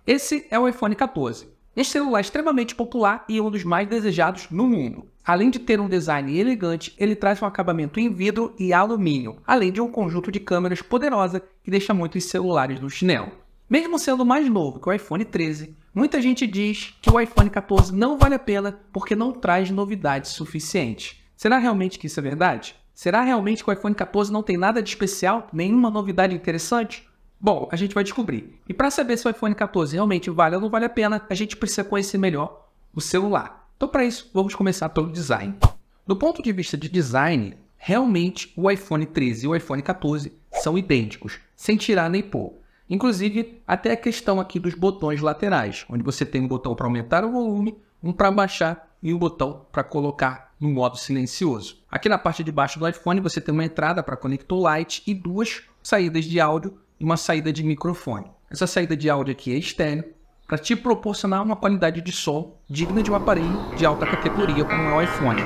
Esse é o iPhone 14. Este celular é extremamente popular e um dos mais desejados no mundo. Além de ter um design elegante, ele traz um acabamento em vidro e alumínio, além de um conjunto de câmeras poderosa que deixa muitos celulares no chinelo. Mesmo sendo mais novo que o iPhone 13, muita gente diz que o iPhone 14 não vale a pena porque não traz novidades suficientes. Será realmente que isso é verdade? Será realmente que o iPhone 14 não tem nada de especial, nenhuma novidade interessante? Bom, a gente vai descobrir. E para saber se o iPhone 14 realmente vale ou não vale a pena, a gente precisa conhecer melhor o celular. Então, para isso, vamos começar pelo design. Do ponto de vista de design, realmente o iPhone 13 e o iPhone 14 são idênticos, sem tirar nem pôr. Inclusive, até a questão aqui dos botões laterais, onde você tem um botão para aumentar o volume, um para baixar e um botão para colocar no modo silencioso. Aqui na parte de baixo do iPhone, você tem uma entrada para conector Lite e duas saídas de áudio e uma saída de microfone. Essa saída de áudio aqui é estéreo, para te proporcionar uma qualidade de som digna de um aparelho de alta categoria como é o iPhone.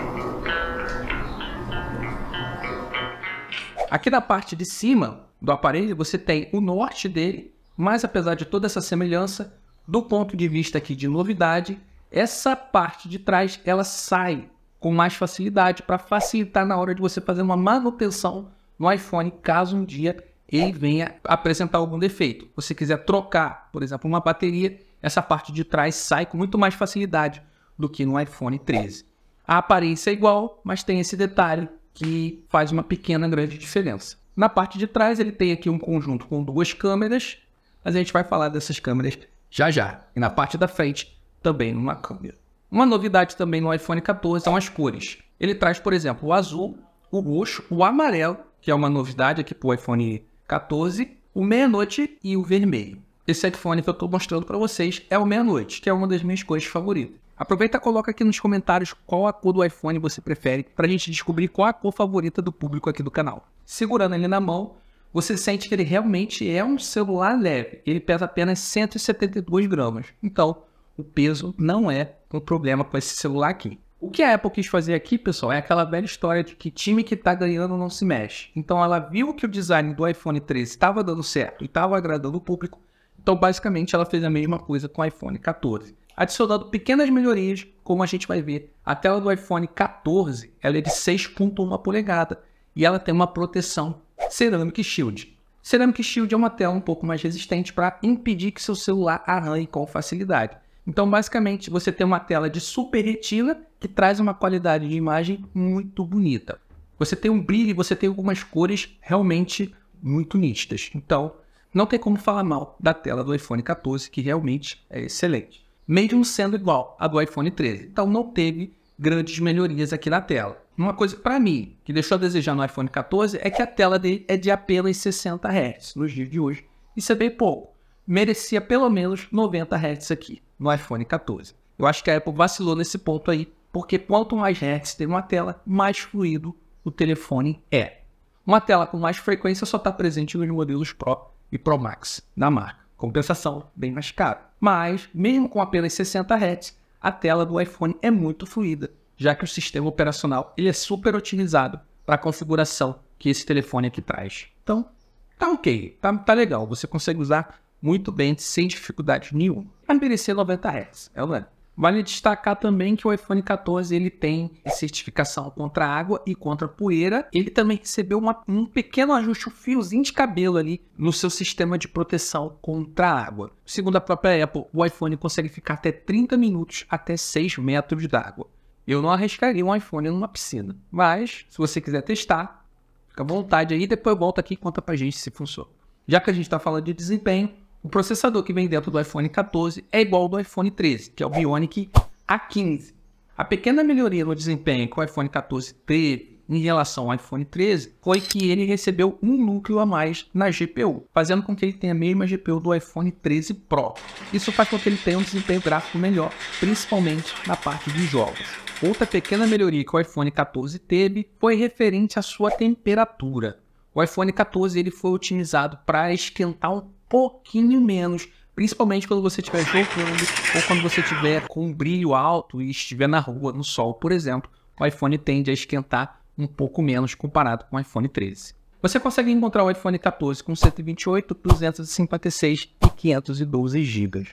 Aqui na parte de cima do aparelho você tem o norte dele, mas apesar de toda essa semelhança, do ponto de vista aqui de novidade, essa parte de trás ela sai com mais facilidade para facilitar na hora de você fazer uma manutenção no iPhone, caso um dia ele venha apresentar algum defeito. Você quiser trocar, por exemplo, uma bateria, essa parte de trás sai com muito mais facilidade do que no iPhone 13. A aparência é igual, mas tem esse detalhe que faz uma pequena grande diferença. Na parte de trás ele tem aqui um conjunto com duas câmeras, mas a gente vai falar dessas câmeras já já. E na parte da frente também uma câmera. Uma novidade também no iPhone 14 são as cores. Ele traz, por exemplo, o azul, o roxo, o amarelo, que é uma novidade aqui para o iPhone 14, o meia-noite e o vermelho. Esse iPhone que eu estou mostrando para vocês é o meia-noite, que é uma das minhas cores favoritas. Aproveita e coloca aqui nos comentários qual a cor do iPhone você prefere para a gente descobrir qual a cor favorita do público aqui do canal. Segurando ele na mão, você sente que ele realmente é um celular leve. Ele pesa apenas 172 gramas. Então, o peso não é um problema com esse celular aqui. O que a Apple quis fazer aqui, pessoal, é aquela velha história de que time que está ganhando não se mexe. Então ela viu que o design do iPhone 13 estava dando certo e estava agradando o público. Então basicamente ela fez a mesma coisa com o iPhone 14. Adicionando pequenas melhorias, como a gente vai ver. A tela do iPhone 14 ela é de 6.1 polegada e ela tem uma proteção Ceramic Shield. Ceramic Shield é uma tela um pouco mais resistente para impedir que seu celular arranhe com facilidade. Então, basicamente, você tem uma tela de Super Retina que traz uma qualidade de imagem muito bonita. Você tem um brilho e você tem algumas cores realmente muito nítidas. Então, não tem como falar mal da tela do iPhone 14, que realmente é excelente. Mesmo sendo igual à do iPhone 13. Então, não teve grandes melhorias aqui na tela. Uma coisa, para mim, que deixou a desejar no iPhone 14 é que a tela dele é de apenas 60 Hz nos dias de hoje. Isso é bem pouco. Merecia pelo menos 90 Hz aqui no iPhone 14. Eu acho que a Apple vacilou nesse ponto aí, porque quanto mais Hz tem uma tela, mais fluido o telefone é. Uma tela com mais frequência só está presente nos modelos Pro e Pro Max da marca. Compensação, bem mais caro. Mas, mesmo com apenas 60 Hz, a tela do iPhone é muito fluida, já que o sistema operacional ele é super otimizado para a configuração que esse telefone aqui traz. Então, tá ok, tá legal, você consegue usar muito bem, sem dificuldade nenhuma. Mas merecer 90 Hz, é ou não é? Vale destacar também que o iPhone 14 ele tem certificação contra água e contra poeira. Ele também recebeu um pequeno ajuste, um fiozinho de cabelo ali no seu sistema de proteção contra água. Segundo a própria Apple, o iPhone consegue ficar até 30 minutos até 6 metros d'água. Eu não arriscaria um iPhone numa piscina, mas se você quiser testar, fica à vontade aí, depois volta aqui e conta pra gente se funciona. Já que a gente está falando de desempenho, o processador que vem dentro do iPhone 14 é igual ao do iPhone 13, que é o Bionic A15. A pequena melhoria no desempenho que o iPhone 14 teve em relação ao iPhone 13 foi que ele recebeu um núcleo a mais na GPU, fazendo com que ele tenha a mesma GPU do iPhone 13 Pro. Isso faz com que ele tenha um desempenho gráfico melhor, principalmente na parte de jogos. Outra pequena melhoria que o iPhone 14 teve foi referente à sua temperatura. O iPhone 14 ele foi otimizado para esquentar um pouquinho menos, principalmente quando você estiver jogando ou quando você estiver com um brilho alto e estiver na rua, no sol, por exemplo. O iPhone tende a esquentar um pouco menos comparado com o iPhone 13. Você consegue encontrar o iPhone 14 com 128, 256 e 512 GB.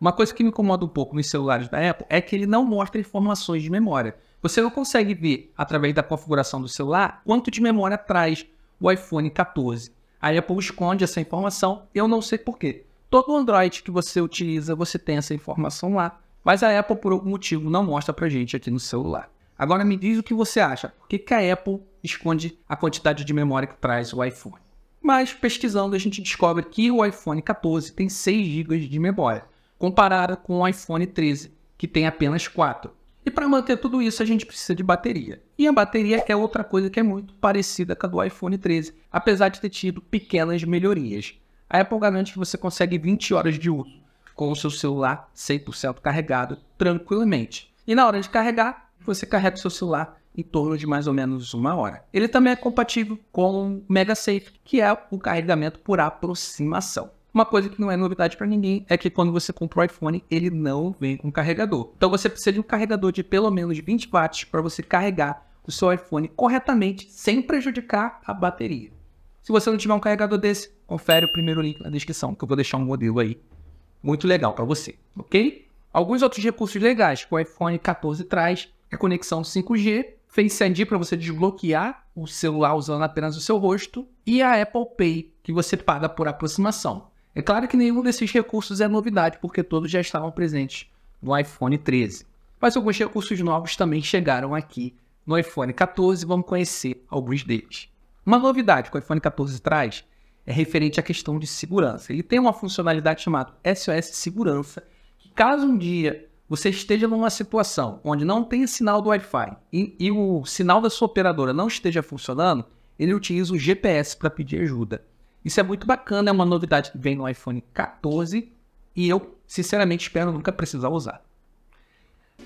Uma coisa que me incomoda um pouco nos celulares da Apple é que ele não mostra informações de memória. Você não consegue ver, através da configuração do celular, quanto de memória traz o iPhone 14. A Apple esconde essa informação, eu não sei porquê. Todo Android que você utiliza, você tem essa informação lá, mas a Apple, por algum motivo, não mostra pra gente aqui no celular. Agora me diz o que você acha. Por que a Apple esconde a quantidade de memória que traz o iPhone? Mas, pesquisando, a gente descobre que o iPhone 14 tem 6 GB de memória, comparado com o iPhone 13, que tem apenas 4. E para manter tudo isso, a gente precisa de bateria. E a bateria é outra coisa que é muito parecida com a do iPhone 13, apesar de ter tido pequenas melhorias. A Apple garante que você consegue 20 horas de uso com o seu celular 100% carregado tranquilamente. E na hora de carregar, você carrega o seu celular em torno de mais ou menos 1 hora. Ele também é compatível com o MagSafe, que é o carregamento por aproximação. Uma coisa que não é novidade para ninguém é que quando você compra o iPhone, ele não vem com carregador. Então você precisa de um carregador de pelo menos 20 watts para você carregar o seu iPhone corretamente, sem prejudicar a bateria. Se você não tiver um carregador desse, confere o primeiro link na descrição, que eu vou deixar um modelo aí muito legal para você, ok? Alguns outros recursos legais que o iPhone 14 traz é conexão 5G, Face ID para você desbloquear o celular usando apenas o seu rosto e a Apple Pay, que você paga por aproximação. É claro que nenhum desses recursos é novidade, porque todos já estavam presentes no iPhone 13. Mas alguns recursos novos também chegaram aqui no iPhone 14 e vamos conhecer alguns deles. Uma novidade que o iPhone 14 traz é referente à questão de segurança. Ele tem uma funcionalidade chamada SOS Segurança, que caso um dia você esteja numa situação onde não tem sinal do Wi-Fi e o sinal da sua operadora não esteja funcionando, ele utiliza o GPS para pedir ajuda. Isso é muito bacana, é uma novidade que vem no iPhone 14 e eu, sinceramente, espero nunca precisar usar.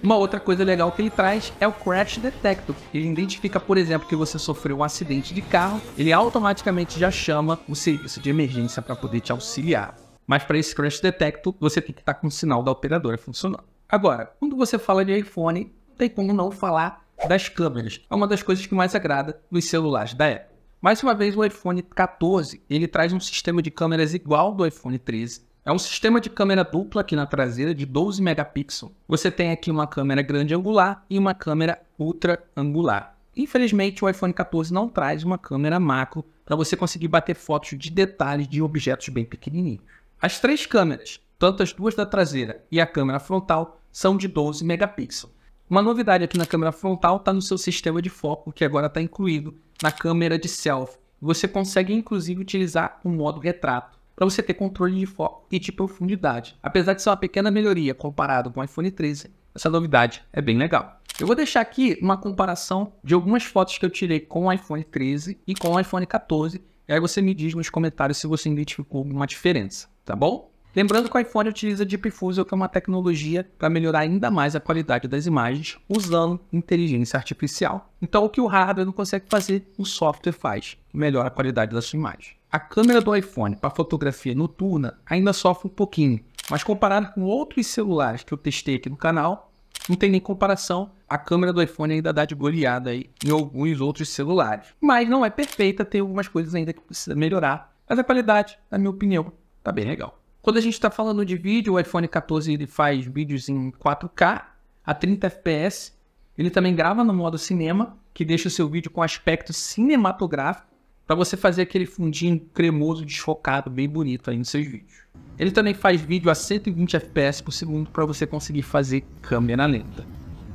Uma outra coisa legal que ele traz é o Crash Detector. Ele identifica, por exemplo, que você sofreu um acidente de carro, ele automaticamente já chama o serviço de emergência para poder te auxiliar. Mas para esse Crash Detector, você tem que estar com o sinal da operadora funcionando. Agora, quando você fala de iPhone, não tem como não falar das câmeras. É uma das coisas que mais agrada nos celulares da Apple. Mais uma vez, o iPhone 14, ele traz um sistema de câmeras igual ao do iPhone 13. É um sistema de câmera dupla aqui na traseira de 12 megapixels. Você tem aqui uma câmera grande angular e uma câmera ultra angular. Infelizmente, o iPhone 14 não traz uma câmera macro para você conseguir bater fotos de detalhes de objetos bem pequenininhos. As 3 câmeras, tanto as duas da traseira e a câmera frontal, são de 12 megapixels. Uma novidade aqui na câmera frontal está no seu sistema de foco, que agora está incluído na câmera de selfie. Você consegue inclusive utilizar o modo retrato, para você ter controle de foco e de profundidade. Apesar de ser uma pequena melhoria comparado com o iPhone 13, essa novidade é bem legal. Eu vou deixar aqui uma comparação de algumas fotos que eu tirei com o iPhone 13 e com o iPhone 14, e aí você me diz nos comentários se você identificou alguma diferença, tá bom? Lembrando que o iPhone utiliza Deep Fusion, que é uma tecnologia para melhorar ainda mais a qualidade das imagens usando inteligência artificial. Então o que o hardware não consegue fazer, o software faz, que melhora a qualidade da sua imagem. A câmera do iPhone para fotografia noturna ainda sofre um pouquinho, mas comparado com outros celulares que eu testei aqui no canal, não tem nem comparação. A câmera do iPhone ainda dá de goleada aí em alguns outros celulares. Mas não é perfeita, tem algumas coisas ainda que precisa melhorar. Mas a qualidade, na minha opinião, tá bem legal. Quando a gente está falando de vídeo, o iPhone 14 ele faz vídeos em 4K a 30 fps. Ele também grava no modo cinema, que deixa o seu vídeo com aspecto cinematográfico, para você fazer aquele fundinho cremoso, desfocado, bem bonito aí nos seus vídeos. Ele também faz vídeo a 120 fps por segundo para você conseguir fazer câmera lenta.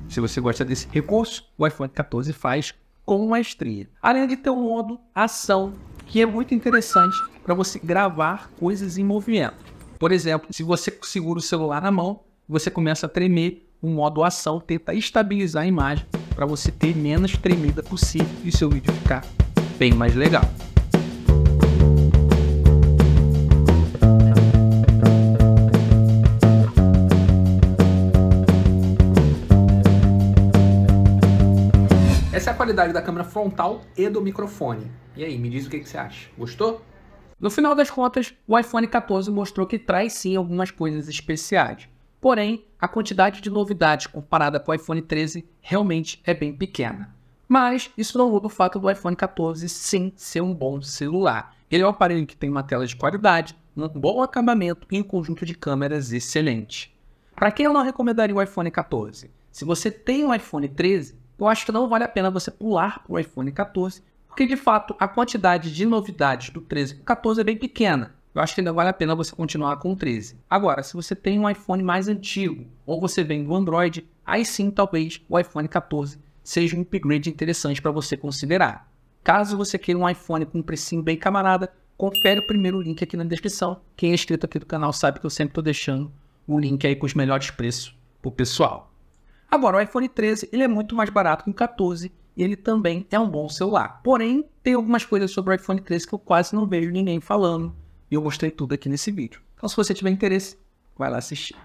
Se você gosta desse recurso, o iPhone 14 faz com maestria. Além de ter um modo ação, que é muito interessante para você gravar coisas em movimento. Por exemplo, se você segura o celular na mão, você começa a tremer, o modo ação tenta estabilizar a imagem para você ter menos tremida possível e seu vídeo ficar bem mais legal. Essa é a qualidade da câmera frontal e do microfone. E aí, me diz o que você acha. Gostou? No final das contas, o iPhone 14 mostrou que traz sim algumas coisas especiais. Porém, a quantidade de novidades comparada com o iPhone 13 realmente é bem pequena. Mas isso não muda o fato do iPhone 14 sim ser um bom celular. Ele é um aparelho que tem uma tela de qualidade, um bom acabamento e um conjunto de câmeras excelente. Para quem eu não recomendaria o iPhone 14? Se você tem um iPhone 13, eu acho que não vale a pena você pular para o iPhone 14, porque de fato a quantidade de novidades do 13 para o 14 é bem pequena. Eu acho que ainda vale a pena você continuar com o 13. Agora, se você tem um iPhone mais antigo, ou você vem do Android, aí sim talvez o iPhone 14 seja um upgrade interessante para você considerar. Caso você queira um iPhone com um precinho bem camarada, confere o primeiro link aqui na descrição. Quem é inscrito aqui do canal sabe que eu sempre estou deixando o link aí com os melhores preços para o pessoal. Agora, o iPhone 13 ele é muito mais barato que o 14 e ele também é um bom celular. Porém, tem algumas coisas sobre o iPhone 13 que eu quase não vejo ninguém falando. E eu mostrei tudo aqui nesse vídeo. Então, se você tiver interesse, vai lá assistir.